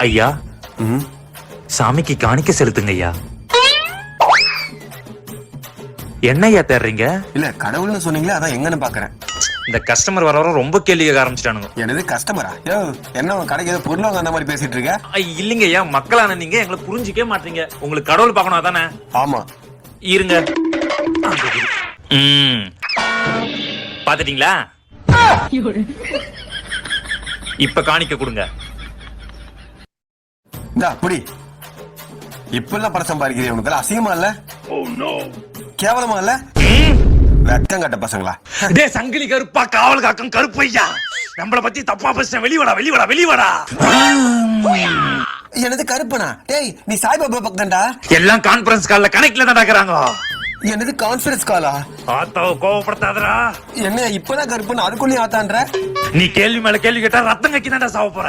ஐயா சாமிக்கு காணிக்க செலுத்துங்க ஐயா. என்ன ஐயா தேடுறீங்க? இல்ல கடவுள்னு சொன்னீங்களே, அதான் எங்கன்னு பாக்குறேன். இந்த கஸ்டமர் வர ரொம்ப கேள்வி கேட்க ஆரம்பிச்சிட்டானுங்க. என்னது கஸ்டமரா? யோ என்ன கடைக்கு ஏதோ பொருள் அந்த மாதிரி பேசிட்டு இருக்க? இல்லைங்க ஐயா, மக்களான நீங்க எங்களை புரிஞ்சுக்கவே மாட்டீங்க. உங்களுக்கு கடவுள் பார்க்கணும் அதானே? ஆமா. இருங்க. பாத்துட்டீங்களா? இப்ப காணிக்க கொடுங்க. இந்தா புடி. இப்பெல்லாம் பணம் சம்பாதிக்கிறீங்க, உனக்கு அசிங்கமா இல்ல? கேவலமா இல்ல? வெக்கம் கட்ட பசங்களா. டே சங்கிலி கருப்பா, காவல் காக்கம் கருப்பையா, நம்மள பத்தி தப்பா பேசுற. வெளிவடா வெளிவடா வெளிவடா. என்னது கருப்பனா? டேய் நீ சாய்பாபா பக்தன்டா. எல்லாம் கான்ஃபரன்ஸ் கால்ல கனெக்ட்ல தான் நடக்கறாங்க. என்னது கான்ஃபரன்ஸ் காலா? ஆத்தாவ கோவப்படுத்தாதடா. என்ன இப்பதான் கருப்புன்னு அதுக்குள்ளே ஆத்தான்ற? நீ கேள்வி மேல கேள்வி கேட்டா ரத்தம் கக்கி தான்டா சாவ போற.